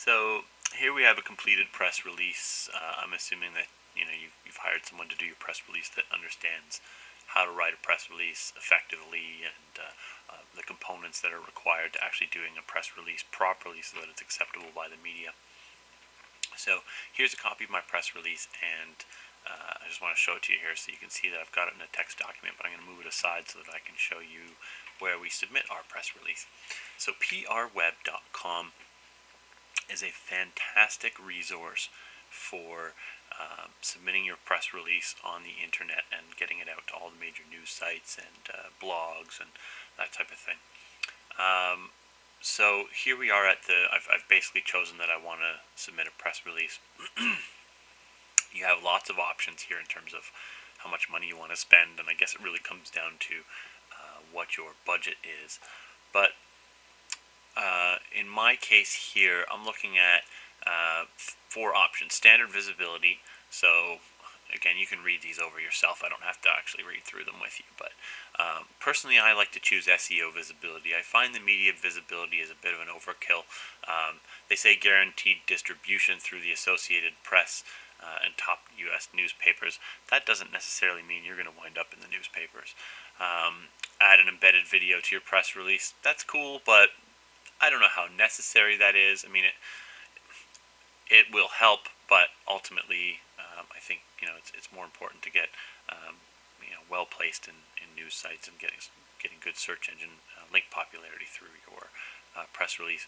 So here we have a completed press release. I'm assuming that you've hired someone to do your press release that understands how to write a press release effectively and the components that are required to actually doing a press release properly so that it's acceptable by the media. So here's a copy of my press release, and I just want to show it to you here so you can see that I've got it in a text document, but I'm going to move it aside so that I can show you where we submit our press release. So prweb.com is a fantastic resource for submitting your press release on the internet and getting it out to all the major news sites and blogs and that type of thing. So here we are at I've basically chosen that I want to submit a press release. You have lots of options here in terms of how much money you want to spend, and I guess it really comes down to what your budget is. But in my case here, I'm looking at 4 options. Standard visibility. So again, you can read these over yourself. I don't have to actually read through them with you. But personally, I like to choose SEO visibility. I find the media visibility is a bit of an overkill. They say guaranteed distribution through the Associated Press and top U.S. newspapers. That doesn't necessarily mean you're going to wind up in the newspapers. Add an embedded video to your press release. That's cool, but I don't know how necessary that is. I mean, it will help, but ultimately, I think it's more important to get well placed in news sites and getting good search engine link popularity through your press release.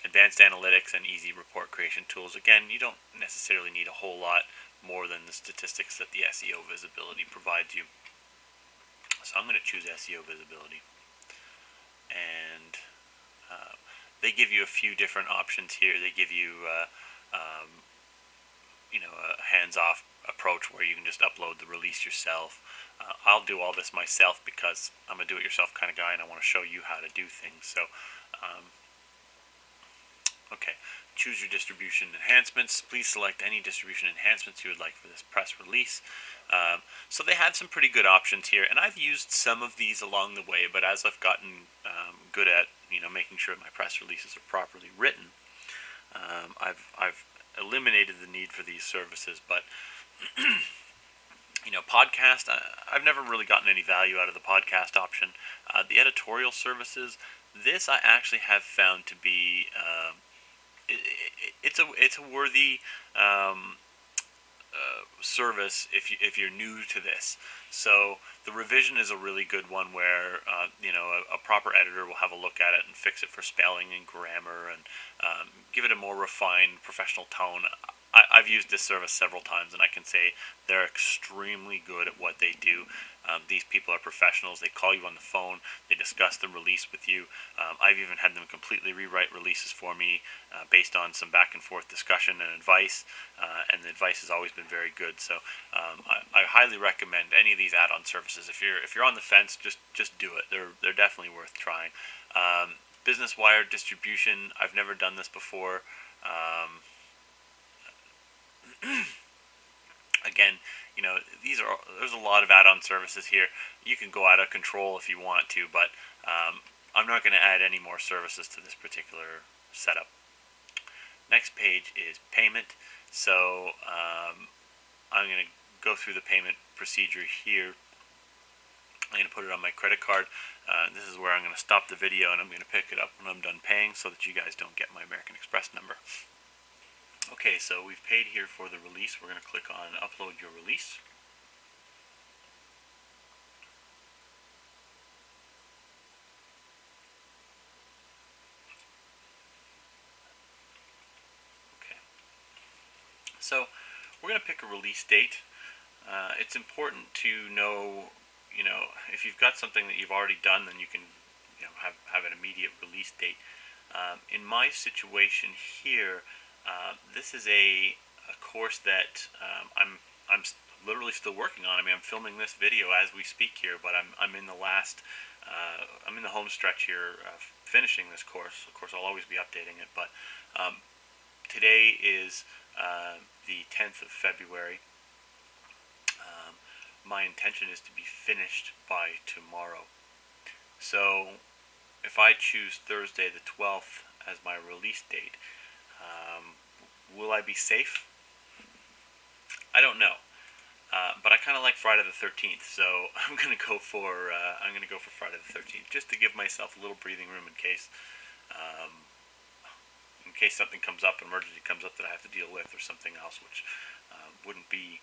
Advanced analytics and easy report creation tools. Again, you don't necessarily need a whole lot more than the statistics that the SEO visibility provides you. So I'm going to choose SEO visibility, and they give you a few different options here. They give you a hands-off approach where you can just upload the release yourself. I'll do all this myself because I'm a do-it-yourself kind of guy, and I want to show you how to do things. So okay, choose your distribution enhancements. Please select any distribution enhancements you would like for this press release. So they have some pretty good options here, and I've used some of these along the way, but as I've gotten good at making sure my press releases are properly written, I've eliminated the need for these services. But podcast, I've never really gotten any value out of the podcast option. The editorial services, this I actually have found to be it's a worthy service if you're new to this. So the revision is a really good one where a proper editor will have a look at it and fix it for spelling and grammar and give it a more refined professional tone. I've used this service several times, and I can say they're extremely good at what they do. These people are professionals. They call you on the phone. They discuss the release with you. I've even had them completely rewrite releases for me based on some back and forth discussion and advice, and the advice has always been very good. So I highly recommend any of these add-on services. If you're on the fence, just do it. They're definitely worth trying. Business Wire distribution. I've never done this before. Again, there's a lot of add-on services here. You can go out of control if you want to, but I'm not going to add any more services to this particular setup. Next page is payment. So I'm going to go through the payment procedure here. I'm going to put it on my credit card. This is where I'm going to stop the video, and I'm going to pick it up when I'm done paying so that you guys don't get my American Express number. Okay, so we've paid here for the release. We're going to click on Upload Your Release. Okay. So we're going to pick a release date. It's important to know, if you've got something that you've already done, then you can have an immediate release date. In my situation here, this is a course that I'm literally still working on. I mean, I'm filming this video as we speak here, but I'm in the last I'm in the home stretch here, finishing this course. Of course, I'll always be updating it, but today is the 10th of February. My intention is to be finished by tomorrow. So if I choose Thursday the 12th as my release date, Will I be safe? I don't know. But I kind of like Friday the 13th, so I'm gonna go for Friday the 13th, just to give myself a little breathing room um, in case something comes up, an emergency comes up that I have to deal with, or something else, which wouldn't be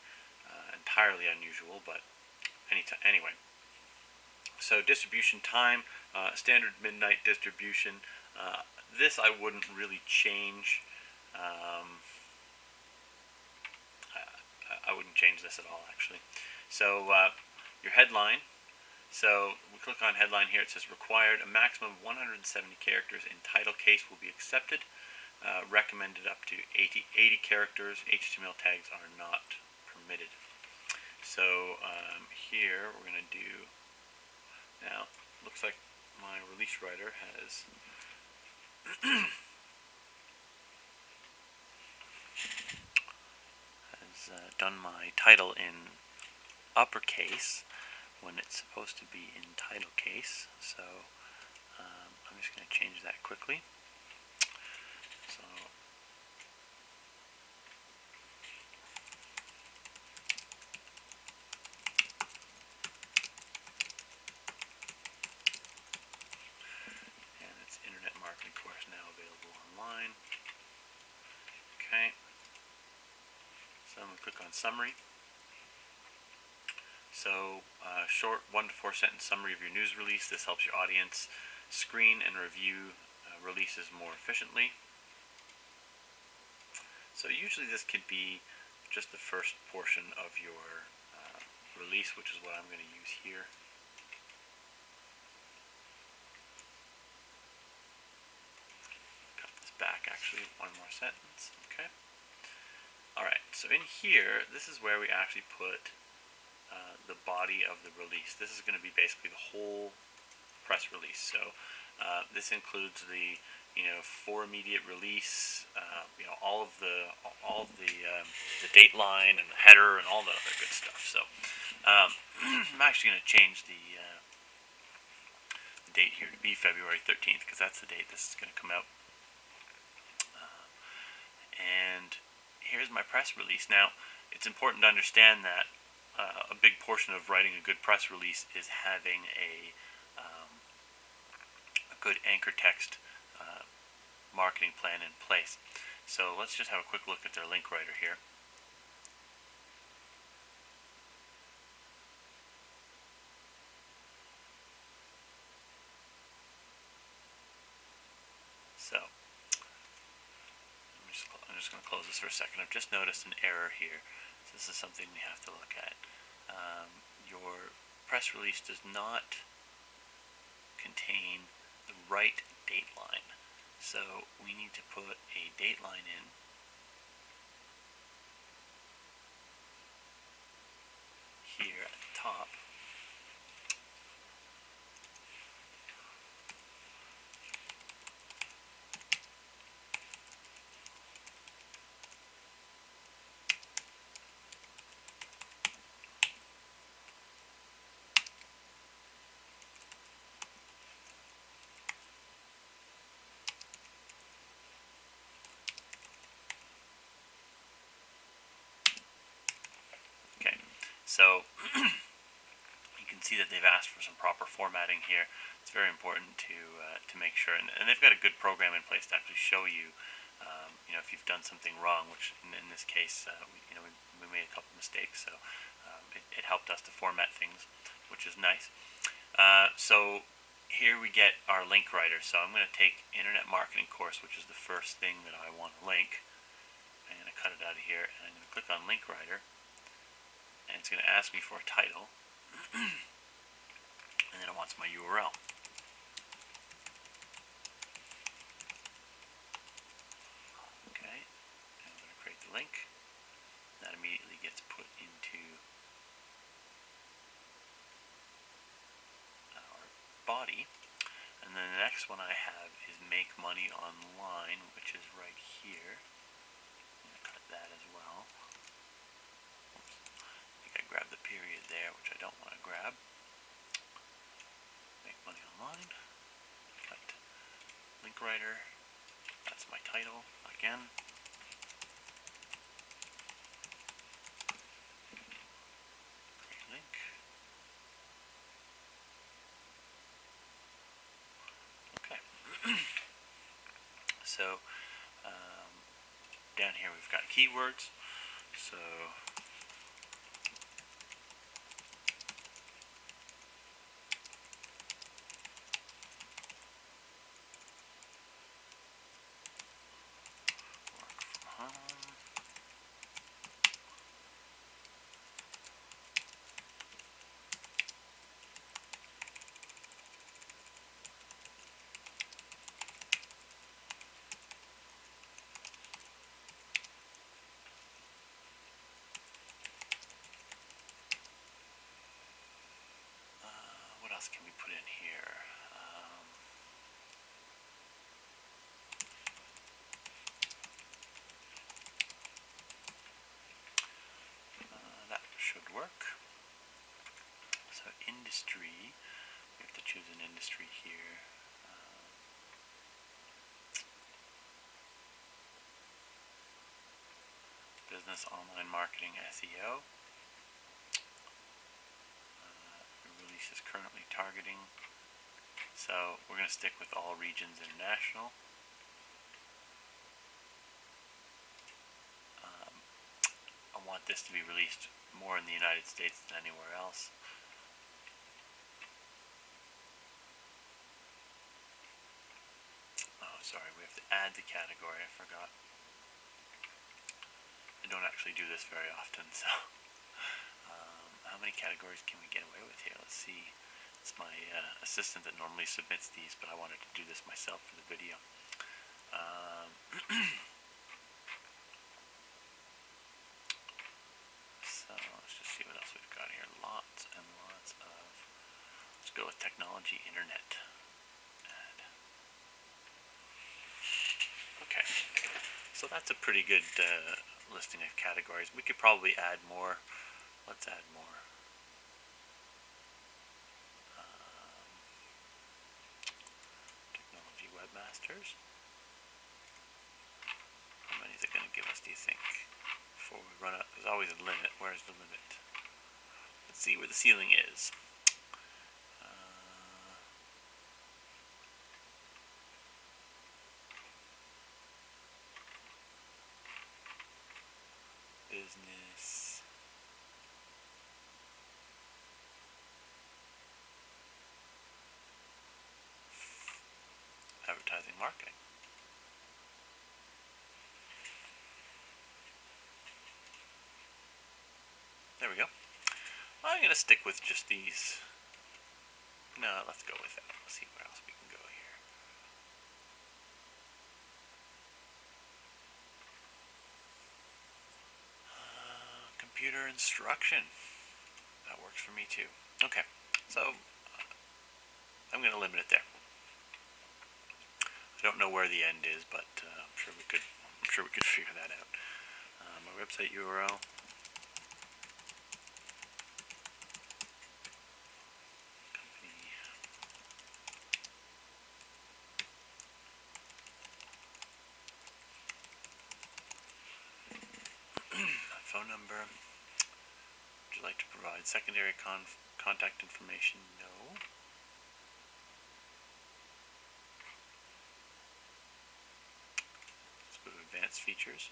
entirely unusual. But anyway. So distribution time, standard midnight distribution. This I wouldn't really change. Um, I wouldn't change this at all, actually. So your headline. So we click on headline here. It says required a maximum of 170 characters in title case will be accepted. Recommended up to 80 characters. HTML tags are not permitted. So here we're going to do, now looks like my release writer has done my title in uppercase when it's supposed to be in title case. So I'm just going to change that quickly. So and it's Internet Marketing course now available online. Okay. So I'm going to click on summary. So short 1 to 4 sentence summary of your news release. This helps your audience screen and review releases more efficiently. So usually this could be just the first portion of your release, which is what I'm going to use here. Cut this back actually one more sentence. Okay. Alright, so in here, this is where we actually put the body of the release. This is going to be basically the whole press release. So this includes the for immediate release, all of the date line and the header and all the other good stuff. So I'm actually going to change the date here to be February 13th because that's the date this is going to come out. And here's my press release. Now, it's important to understand that a big portion of writing a good press release is having a good anchor text marketing plan in place. So let's just have a quick look at their link writer here. So I'm just going to close this for a second. I've just noticed an error here. So this is something we have to look at. Your press release does not contain the right date line. So we need to put a date line in here at the top. Okay, so you can see that they've asked for some proper formatting here. It's very important to make sure, and they've got a good program in place to actually show you, if you've done something wrong. Which in this case, we made a couple mistakes, so it helped us to format things, which is nice. So here we get our link writer. So I'm going to take Internet Marketing course, which is the first thing that I want to link. I'm going to cut it out of here, and I'm going to click on link writer. And it's going to ask me for a title, and then it wants my URL. Okay, and I'm going to create the link. That immediately gets put into our body. And then the next one I have is make money online, which is right here. I'm going to cut that as well. I grab the period there, which I don't want to grab. Make money online. Cut link writer. That's my title. again. Create link. Okay. So down here we've got keywords. So work from home. What else can we put in here? That should work. So industry, we have to choose an industry here. Business, online marketing, SEO. The release is currently targeting. So we're going to stick with all regions international. I want this to be released more in the United States than anywhere else. Oh, sorry, we have to add the category, I forgot. I don't actually do this very often, so how many categories can we get away with here? Let's see. It's my assistant that normally submits these, but I wanted to do this myself for the video. So let's just see what else we've got here. Lots and lots of, let's go with technology, internet. Add. Okay, so that's a pretty good listing of categories. We could probably add more. Let's add more. Technology webmasters. How many is it going to give us, do you think? Before we run out, there's always a limit. Where's the limit? Let's see where the ceiling is. Business. Advertising, marketing. There we go. I'm going to stick with just these. No, let's go with that. Let's see where else we can go here. Computer instruction. That works for me too. Okay, so I'm going to limit it there. I don't know where the end is, but I'm sure we could figure that out. My website URL. Phone number. Would you like to provide secondary contact information? No. Let's go to advanced features.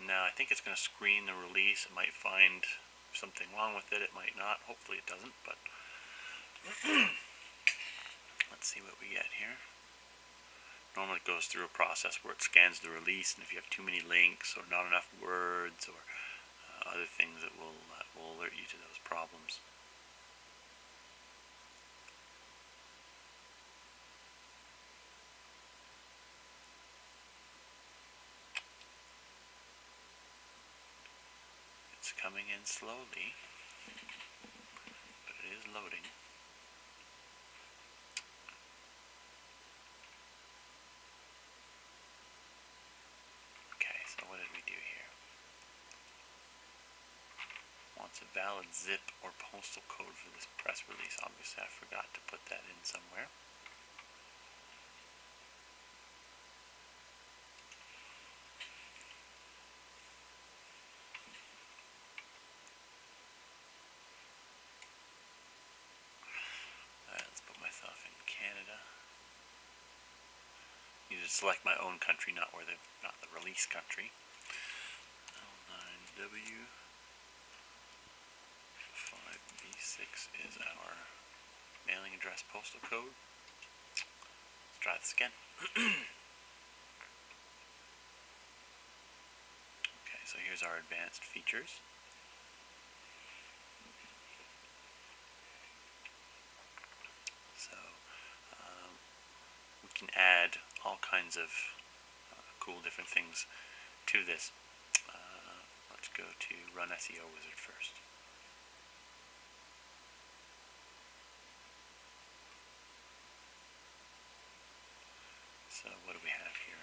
Now I think it's going to screen the release. It might find something wrong with it. It might not. Hopefully it doesn't, but let's see what we get here. Normally it goes through a process where it scans the release, and if you have too many links or not enough words or other things, it will alert you to those problems. It's coming in slowly, but it is loading. So what did we do here? Wants a valid zip or postal code for this press release. Obviously, I forgot to put that in somewhere. Alright, let's put myself in Canada. You just select my own country, not the release country. L9W 5B6 is our mailing address postal code. Let's try this again. Okay, so here's our advanced features. So we can add all kinds of cool different things to this. Let's go to Run SEO Wizard first. So what do we have here?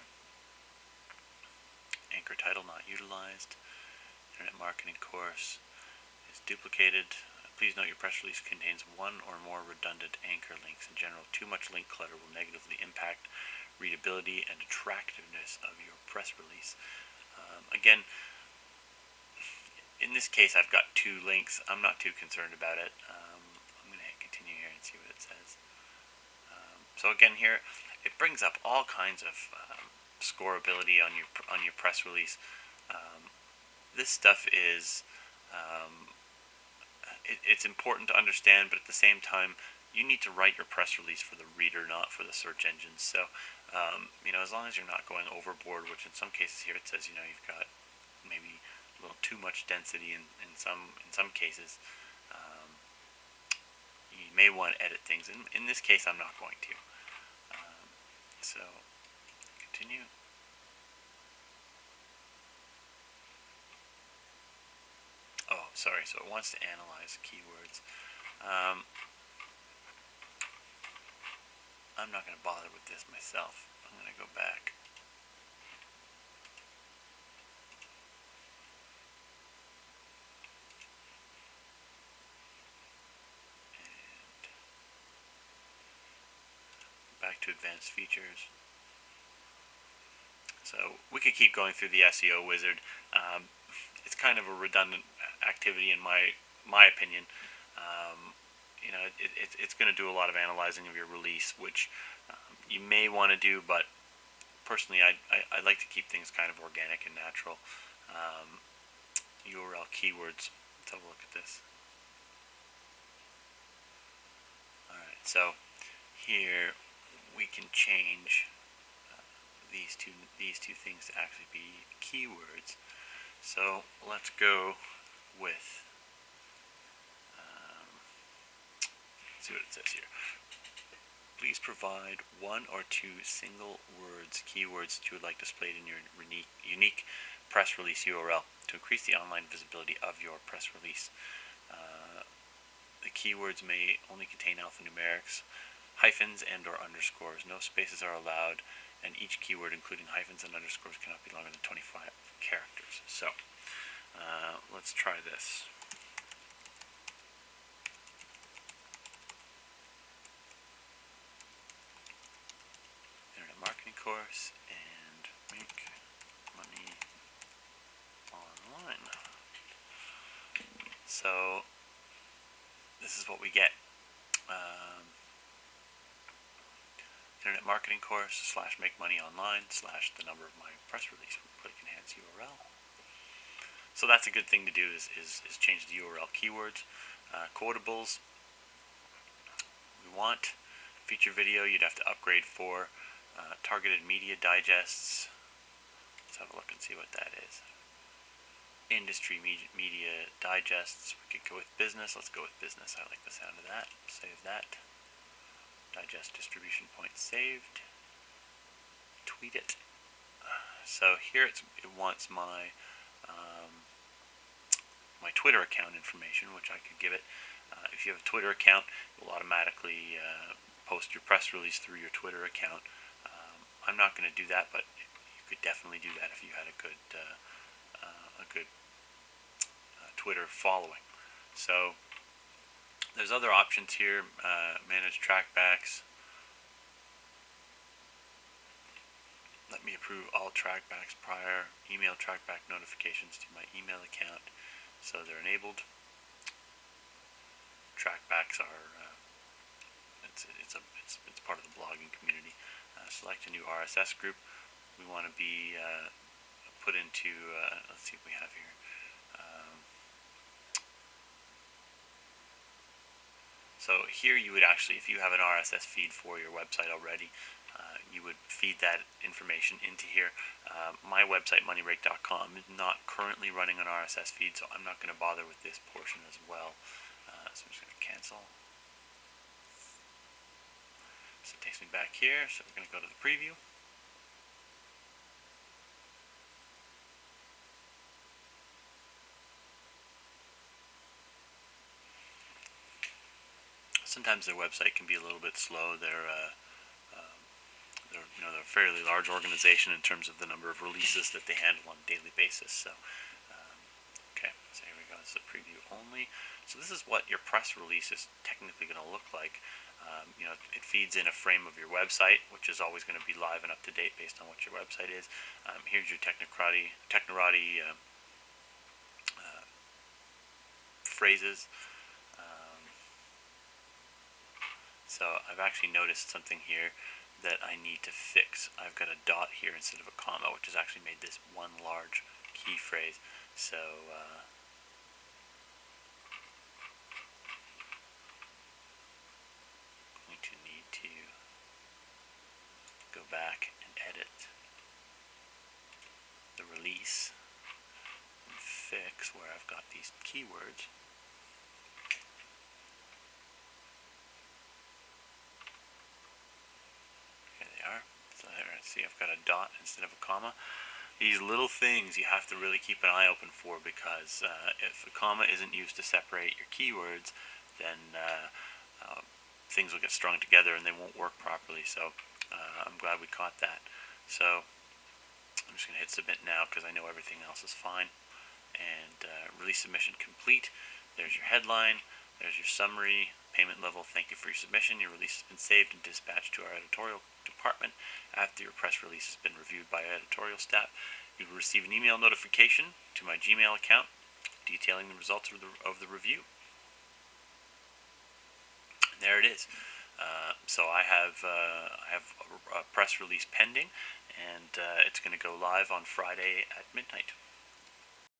Anchor title not utilized. Internet marketing course is duplicated. Please note your press release contains one or more redundant anchor links. In general, too much link clutter will negatively impact readability and attractiveness of your press release. Again, in this case, I've got 2 links. I'm not too concerned about it. I'm going to hit continue here and see what it says. So again, here it brings up all kinds of scoreability on your press release. This stuff is it's important to understand, but at the same time, you need to write your press release for the reader, not for the search engines. So, as long as you're not going overboard, which in some cases here it says, you've got maybe a little too much density in some cases, you may want to edit things. In this case, I'm not going to. So, continue. Oh, sorry, so it wants to analyze keywords. I'm not going to bother with this myself. I'm going to go back. And back to advanced features. So we could keep going through the SEO wizard. It's kind of a redundant activity in my opinion. It's going to do a lot of analyzing of your release, which you may want to do, but personally, I like to keep things kind of organic and natural. URL keywords. Let's have a look at this. Alright, so here we can change these two things to actually be keywords. So let's go with let's see what it says here. Please provide 1 or 2 single words, keywords that you would like displayed in your unique press release URL to increase the online visibility of your press release. The keywords may only contain alphanumerics, hyphens and or underscores. No spaces are allowed, and each keyword, including hyphens and underscores, cannot be longer than 25 characters. So, let's try this. Internet marketing course and make money online. So, this is what we get. Internet marketing course / make money online / the number of my press release. Click enhance URL. So that's a good thing to do is change the URL keywords. Quotables. We want feature video. You'd have to upgrade for targeted media digests. Let's have a look and see what that is. Industry media digests. We could go with business. Let's go with business. I like the sound of that. Save that. Digest distribution point saved. Tweet it. So here it wants my my Twitter account information, which I could give it. If you have a Twitter account, it will automatically post your press release through your Twitter account. I'm not going to do that, but you could definitely do that if you had a good Twitter following. So there's other options here. Manage trackbacks. Let me approve all trackbacks prior. Email trackback notifications to my email account, so they're enabled. Trackbacks are it's part of the blogging community. Select a new RSS group. We want to be put into. Let's see what we have here. So here you would actually, if you have an RSS feed for your website already, you would feed that information into here. My website, moneybreak.com, is not currently running an RSS feed, so I'm not going to bother with this portion as well. So I'm just going to cancel. So it takes me back here, so we're going to go to the preview. Sometimes their website can be a little bit slow. They're a fairly large organization in terms of the number of releases that they handle on a daily basis. So, okay, so here we go. This is a preview only. So this is what your press release is technically going to look like. It feeds in a frame of your website, which is always going to be live and up to date based on what your website is. Here's your Technorati phrases. So I've actually noticed something here that I need to fix. I've got a dot here instead of a comma, which has actually made this one large key phrase. So I'm going to need to go back and edit the release and fix where I've got these keywords. So there, see, I've got a dot instead of a comma. These little things you have to really keep an eye open for, because if a comma isn't used to separate your keywords, then things will get strung together and they won't work properly. So I'm glad we caught that. So I'm just going to hit submit now because I know everything else is fine. And release submission complete. There's your headline. There's your summary. Payment level, thank you for your submission. Your release has been saved and dispatched to our editorial department. After your press release has been reviewed by our editorial staff, you will receive an email notification to my Gmail account detailing the results of the review. And there it is. So I have a press release pending, and it's going to go live on Friday at midnight.